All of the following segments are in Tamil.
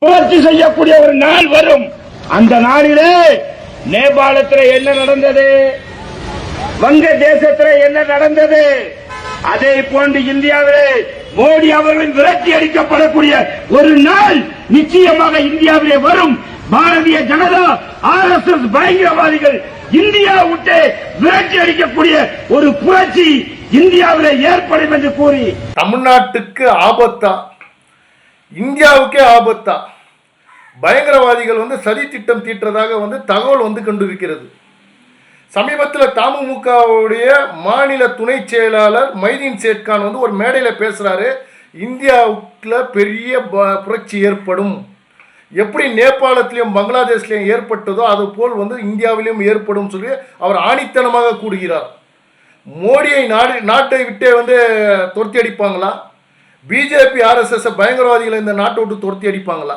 புரட்சி செய்யக்கூடிய ஒரு நாள் வரும். அந்த நாளிலே நேபாளத்தில் என்ன நடந்தது, வங்க தேசத்தில் என்ன நடந்தது, அதே போன்று இந்தியாவிலே மோடி அவர்கள் விரட்டி அடிக்கப்படக்கூடிய ஒரு நாள் நிச்சயமாக இந்தியாவிலே வரும். பாரதிய ஜனதா RSS பயங்கரவாதிகள் இந்தியா விட்டு விரட்டி அடிக்கக்கூடிய ஒரு புரட்சி இந்தியாவிலே ஏற்படும் என்று கூறி தமிழ்நாட்டுக்கு ஆபத்தா, இந்தியாவுக்கே ஆபத்தா, பயங்கரவாதிகள் சதி திட்டம் தீட்டுறதாக தகவல் கொண்டிருக்கிறது. சமீபத்தில் தமுமுகவுடைய மாநில துணை செயலாளர் மைதீன் சேட்கான் ஒரு மேடையில் பேசுகிறாரு. இந்தியாவுக்குள்ள பெரிய புரட்சி ஏற்படும், எப்படி நேபாளத்திலையும் பங்களாதேஷ்லையும் ஏற்பட்டதோ அதுபோல் இந்தியாவிலையும் ஏற்படும் சொல்லி அவர் ஆணித்தனமாக கூறுகிறார். மோடியை நாட்டை விட்டே துரத்தி அடிப்பாங்களா? பிஜேபி RSS பயங்கரவாதிகளை இந்த நாட்டை விட்டு துரத்தி அடிப்பாங்களா?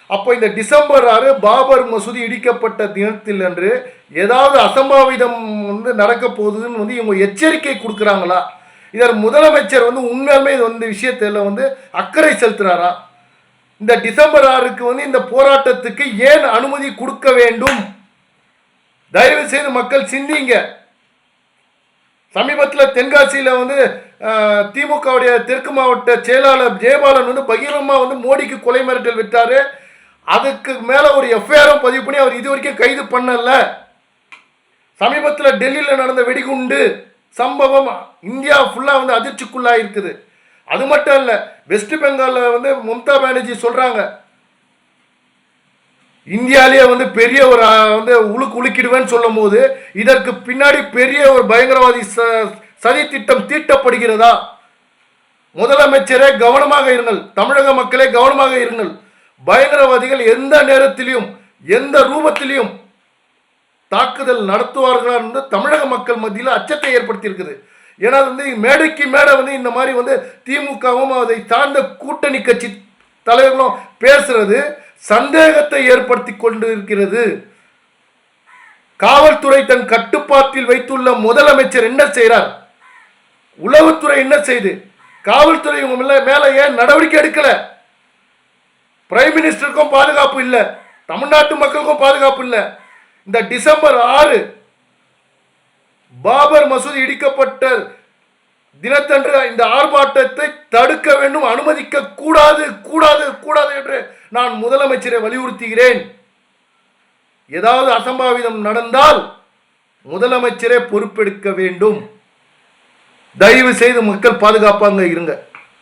அப்போ இந்த டிசம்பர் 6 பாபர் மசூதி இடிக்கப்பட்ட தினத்தில் அன்று ஏதாவது அசம்பாவிதம் நடக்க போகுதுன்னு இவங்க எச்சரிக்கை கொடுக்குறாங்களா? இதர் முதலமைச்சர் உண்மையாலுமே இந்த விஷயத்தில் அக்கறை செலுத்துறாரா? இந்த டிசம்பர் 6க்கு இந்த போராட்டத்துக்கு ஏன் அனுமதி கொடுக்க வேண்டும்? தயவு செய்து மக்கள் சிந்திங்க. சமீபத்தில் தென்காசியில் திமுகவுடைய தெற்கு மாவட்ட செயலாளர் ஜெயபாலன் பகிரமாக மோடிக்கு கொலை மிரட்டல் விட்டாரு. அதுக்கு மேலே ஒரு FIR பதிவு பண்ணி அவர் இது வரைக்கும் கைது பண்ணல. சமீபத்தில் டெல்லியில் நடந்த வெடிகுண்டு சம்பவம் இந்தியா ஃபுல்லாக அதிர்ச்சிக்குள்ளாக இருக்குது. அது மட்டும் இல்லை, வெஸ்ட் பெங்காலில் மம்தா பானர்ஜி சொல்கிறாங்க, இந்தியாவிலேயே பெரிய ஒரு உலுக்கிடுவேன்னு சொல்லும் போது இதற்கு பின்னாடி பெரிய ஒரு பயங்கரவாதி சதி திட்டம் தீட்டப்படுகிறதா? முதலமைச்சரே கவனமாக இருங்கள், தமிழக மக்களே கவனமாக இருங்கள். பயங்கரவாதிகள் எந்த நேரத்திலையும் எந்த ரூபத்திலையும் தாக்குதல் நடத்துவார்கள் என்று தமிழக மக்கள் மத்தியில் அச்சத்தை ஏற்படுத்தியிருக்குது. ஏன்னா மேடைக்கு மேடை இந்த மாதிரி திமுகவும் அதை சார்ந்த கூட்டணி கட்சி தலைவர்களும் பேசுறது சந்தேகத்தை ஏற்படுத்தி கொண்டு இருக்கிறது. காவல்துறை தன் கட்டுப்பாட்டில் வைத்துள்ள முதலமைச்சர் என்ன செய்கிறார்? உளவுத்துறை என்ன செய்து? காவல்துறை மேல ஏன் நடவடிக்கை எடுக்கல? பிரைம் மினிஸ்டருக்கும் பாதுகாப்பு இல்லை, தமிழ்நாட்டு மக்களுக்கும் பாதுகாப்பு இல்லை. இந்த டிசம்பர் 6 பாபர் மசூதி இடிக்கப்பட்ட தினத்தன்று இந்த ஆர்ப்பாட்டத்தை தடுக்க வேண்டும், அனுமதிக்க கூடாது கூடாது கூடாது என்று நான் முதலமைச்சரை வலியுறுத்துகிறேன். ஏதாவது அசம்பாவிதம் நடந்தால் முதலமைச்சரே பொறுப்பெடுக்க வேண்டும். தயவு செய்து மக்கள் பாதுகாப்பாக இருங்க.